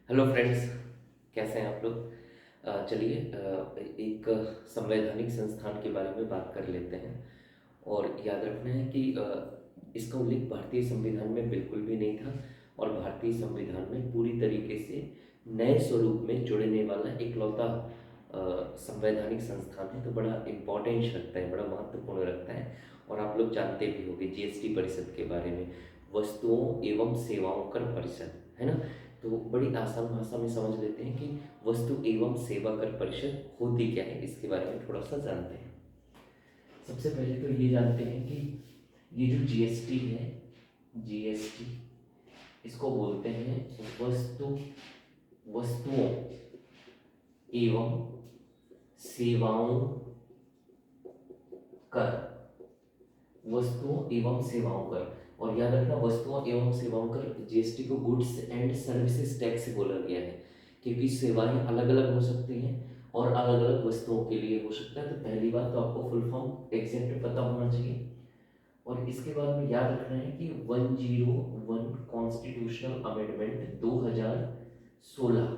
Hello friends, कैसे हैं आप लोग। चलिए एक संवैधानिक संस्थान के बारे में बात कर लेते हैं। और याद रखना है कि इसका उल्लेख भारतीय संविधान में बिल्कुल भी नहीं था। और भारतीय संविधान में पूरी तरीके से नए स्वरूप में जुड़ने वाला इकलौता संवैधानिक संस्थान है। तो बड़ा इम्पोर्टेंस रखता है, बड़ा महत्वपूर्ण रखता है। और आप लोग जानते भी होंगे जीएसटी परिषद के बारे में, वस्तुओं एवं सेवाओं कर परिषद, है ना। तो बड़ी आसान भाषा में समझ लेते हैं कि वस्तु एवं सेवा कर परिषद होती क्या है, इसके बारे में थोड़ा सा जानते हैं। सबसे पहले तो ये जानते हैं कि ये जो जीएसटी है, जीएसटी इसको बोलते हैं वस्तुओं एवं सेवाओं कर, वस्तुओं एवं सेवाओं कर। और याद रखना, वस्तुओं एवं सेवाओं कर जीएसटी को गुड्स एंड सर्विसेज टैक्स बोला गया है, क्योंकि सेवाएं अलग अलग हो सकती हैं और अलग अलग वस्तुओं के लिए हो सकता है। तो पहली बात तो आपको फुल फॉर्म एग्जैक्ट पता होना चाहिए। और इसके बाद में याद रखना है कि 101 कॉन्स्टिट्यूशनल अमेंडमेंट 2016,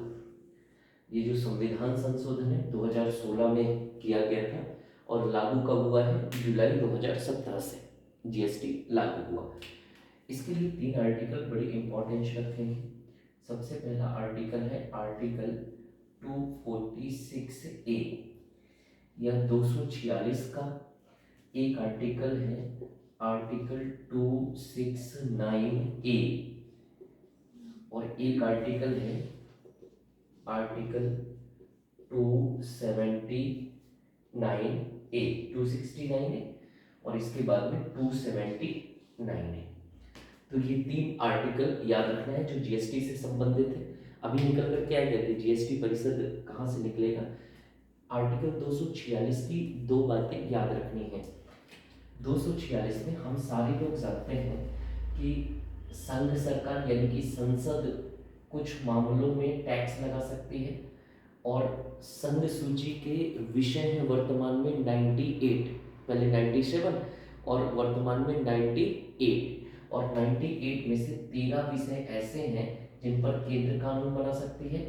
ये जो संविधान संशोधन है 2016 में किया गया था और लागू कब हुआ है, जुलाई 2017 से जीएसटी लागू हुआ। इसके लिए 3 आर्टिकल बड़े इंपॉर्टेंस रखते हैं। सबसे पहला आर्टिकल है आर्टिकल 246 ए या 246 का। एक आर्टिकल है आर्टिकल 269 ए और एक आर्टिकल है आर्टिकल 269 है और इसके बाद में 279 है। तो ये 3 आर्टिकल याद रखना है जो जीएसटी से संबंधित है। अभी निकल कर क्या कहते हैं, जीएसटी परिषद कहाँ से निकलेगा। आर्टिकल 246 की 2 बातें याद रखनी है। 246 में हम सारे लोग जानते हैं कि संघ सरकार यानी कि संसद कुछ मामलों में टैक्स लगा सकती है। और संघ सूची के विषय हैं वर्तमान में 98, पहले 97 और वर्तमान में 98। और 98 में से 13 विषय ऐसे हैं जिन पर केंद्र कानून बना सकती है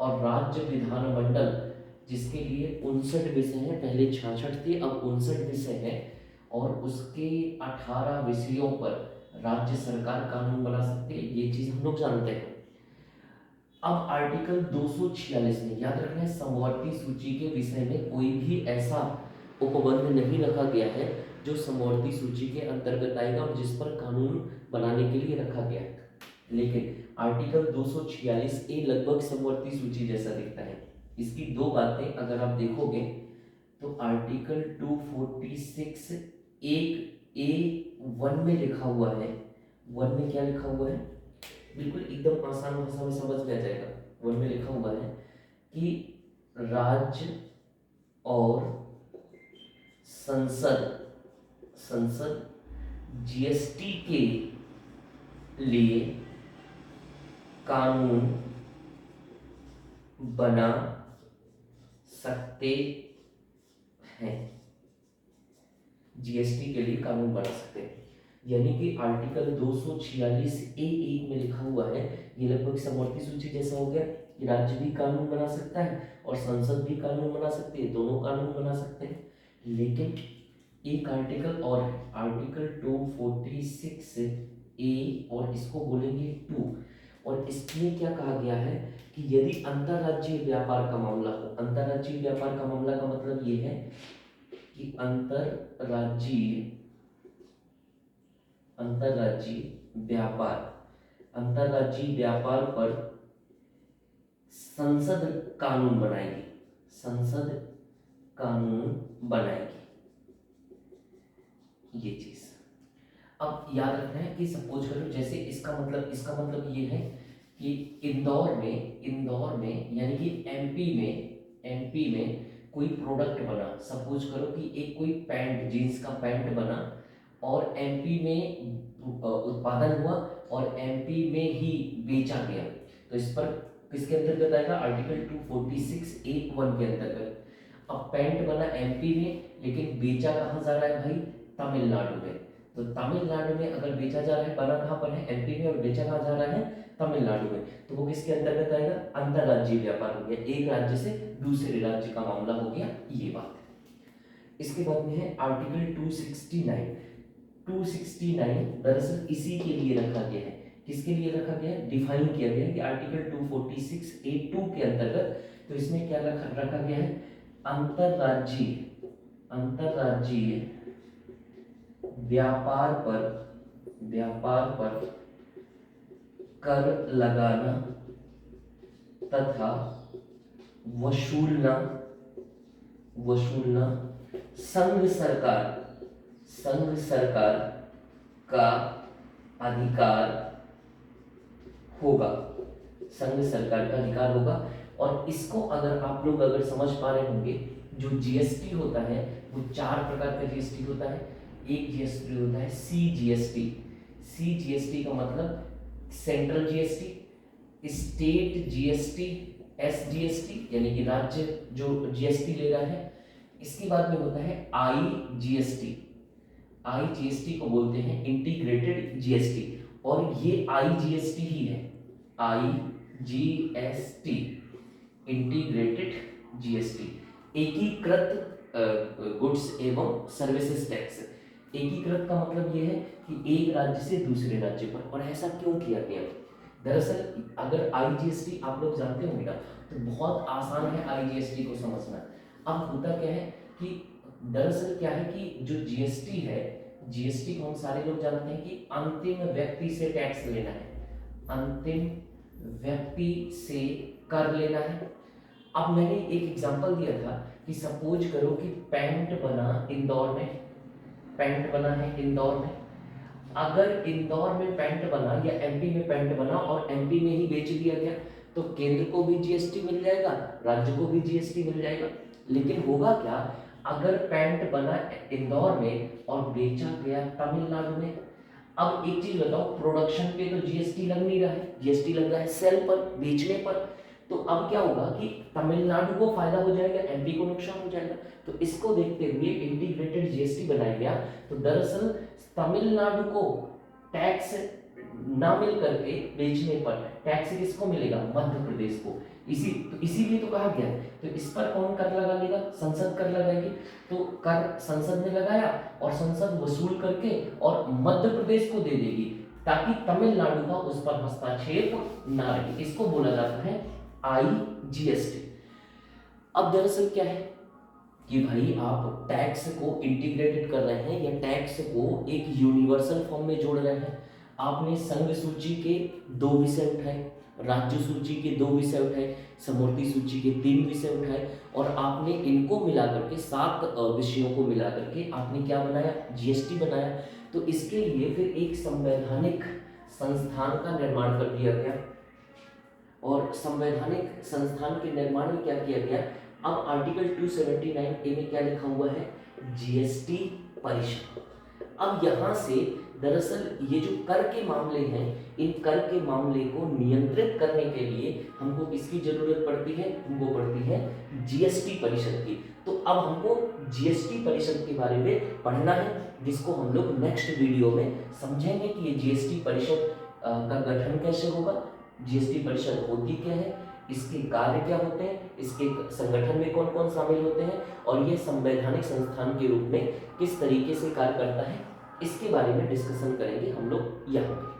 और राज्य विधानमंडल जिसके लिए 59 विषय हैं, पहले 66 थे अब 59 विषय हैं। और उसके 18 विषयों पर राज्य सरकार कानून बना सकती है, ये चीज हम लोग जानते हैं। अब आर्टिकल 246 में याद रखना है, समवर्ती सूची के विषय में कोई भी ऐसा उपबंध नहीं रखा गया है जो समवर्ती सूची के अंतर्गत आएगा और जिस पर कानून बनाने के लिए रखा गया है। लेकिन आर्टिकल 246 ए लगभग समवर्ती सूची जैसा दिखता है। इसकी 2 बातें अगर आप देखोगे तो आर्टिकल 246 एक ए 1 में लिखा हुआ है। 1 में क्या लिखा हुआ है, बिल्कुल एकदम आसान भाषा में समझ में आ जाएगा। 1 में लिखा हुआ है कि राज्य और संसद संसद जीएसटी के लिए कानून बना सकते हैं, जीएसटी के लिए कानून बना सकते हैं। यानी कि आर्टिकल 246 ए 1 में लिखा हुआ है, ये लगभग समवर्ती सूची जैसा हो गया कि राज्य भी कानून बना सकता है और संसद भी कानून बना सकती है, दोनों कानून बना सकते हैं। लेकिन एक आर्टिकल और आर्टिकल 246 ए और इसको बोलेंगे 2। और इसमें क्या कहा गया है कि यदि अंतरराज्यीय व्यापार का मामला हो, अंतरराज्यीय व्यापार का मामला का मतलब ये है कि अंतरराज्यीय अंतरराज्यीय व्यापार पर संसद कानून बनाएगी, संसद कानून बनाएगी, ये चीज। अब याद रखना है कि सपोज करो जैसे इसका मतलब ये है कि इंदौर में यानी कि एमपी में कोई प्रोडक्ट बना। सपोज करो कि एक कोई पैंट, जींस का पैंट बना और एमपी में उत्पादन हुआ और एमपी में ही बेचा गया। तो इस पर किसके अंतर्गत आएगा, आर्टिकल 246 एक 1 के अंतर्गत। अब पैंट बना एमपी में लेकिन बेचा कहाँ जा रहा है भाई, तमिलनाडु में। तो तमिलनाडु में अगर बेचा जा रहा है, बना कहाँ पर है, एमपी में, और बेचा कहाँ जा रहा है, तमिलनाडु में, तो वो किसके अंतर्गत आएगा, अंतरराज्यीय व्यापार हो गया, एक राज्य से दूसरे राज्य का मामला हो गया, ये बात है। इसके बाद में है आर्टिकल 269। 269 दरअसल इसी के लिए रखा गया है, किसके लिए रखा गया है, डिफाइन किया गया है कि आर्टिकल 246A2 के अंतर्गत, तो इसमें क्या रखा गया है, अंतरराज्यीय व्यापार पर कर लगाना तथा वसूलना संघ सरकार का अधिकार होगा, संघ सरकार का अधिकार होगा। और इसको अगर आप लोग अगर समझ पा रहे होंगे, जो जीएसटी होता है वो 4 प्रकार का जीएसटी होता है। एक जीएसटी होता है सीजीएसटी। सीजीएसटी का मतलब central GST, state GST, SGST यानी कि राज्य जो जीएसटी ले रहा है। इसके बाद में होता है आईजीएसटी। आईजीएसटी को बोलते हैं इंटीग्रेटेड जीएसटी, और ये आईजीएसटी ही है, आईजीएसटी इंटीग्रेटेड जीएसटी, एकीकृत गुड्स एवं सर्विसेज टैक्स। एकीकृत का मतलब ये है कि एक राज्य से दूसरे राज्य पर। और ऐसा क्यों किया गया, दरअसल अगर आईजीएसटी आप लोग जानते होंगे ना, तो बहुत आसान है आईजीएसटी को समझना। अब होता क्या है कि दरअसल क्या है कि जो जीएसटी है, जीएसटी को हम सारे लोग जानते हैं कि अंतिम व्यक्ति से टैक्स लेना है, अंतिम व्यक्ति से कर लेना है। अब मैंने एक एग्जांपल दिया था कि सपोज करो कि पैंट बना इंदौर में, पैंट बना है इंदौर में। अगर इंदौर में पैंट बना या एमपी में पैंट बना और एमपी में ही बेच दिया गया, तो केंद्र को भी जीएसटी मिल जाएगा, राज्य को भी जीएसटी मिल जाएगा। लेकिन होगा क्या, अगर पैंट बना इंदौर में और बेचा गया तमिलनाडु में, अब एक चीज बताओ, प्रोडक्शन पे तो जीएसटी लग नहीं रहा है, जीएसटी लग रहा है सेल पर, बेचने पर। तो अब क्या होगा कि तमिलनाडु को फायदा हो जाएगा, एमपी को नुकसान हो जाएगा। तो इसको देखते हुए इंटीग्रेटेड जीएसटी बनाया गया। तो दरअसल तमिलनाडु को टैक्स ना मिल करके बेचने पर टैक्स किसको मिलेगा, मध्य प्रदेश को। इसीलिए तो कहा गया। तो इस पर कौन कर लगा लेगा, संसद कर लगाएगी। तो कर संसद ने लगाया और संसद वसूल करके और मध्य प्रदेश को दे देगी, ताकि तमिलनाडु का उस पर हस्तक्षेप ना रहे। इसको बोला जाता है आईजीएसटी। अब दरअसल क्या है कि भाई आप टैक्स को इंटीग्रेटेड कर रहे हैं या टैक्स को एक यूनिवर्सल फॉर्म में जोड़ रहे हैं। आपने संघ सूची के 2 विषय उठाए, राज्य सूची के 2 विषय उठाए, समवर्ती सूची के 3 विषय उठाए, और आपने इनको मिलाकर के 7 विषयों को मिलाकर के आपने क्या बनाया, जीएसटी बनाया। तो इसके लिए फिर एक संवैधानिक संस्थान का निर्माण कर दिया गया, और संवैधानिक संस्थान के निर्माण में क्या किया गया, अब आर्टिकल 279A में क्या लिखा हुआ है, जीएसटी परिषद। अब यहाँ से दरअसल ये जो कर के मामले हैं, इन कर के मामले को नियंत्रित करने के लिए हमको किसकी जरूरत पड़ती है, हमको पड़ती है जीएसटी परिषद की। तो अब हमको जीएसटी परिषद के बारे में पढ़ना है, जिसको हम लोग नेक्स्ट वीडियो में समझेंगे कि ये जीएसटी परिषद का गठन कैसे होगा, जीएसटी परिषद होती क्या है, इसके कार्य क्या होते हैं, इसके संगठन में कौन कौन शामिल होते हैं, और ये संवैधानिक संस्थान के रूप में किस तरीके से कार्य करता है, इसके बारे में डिस्कशन करेंगे हम लोग यहाँ पे।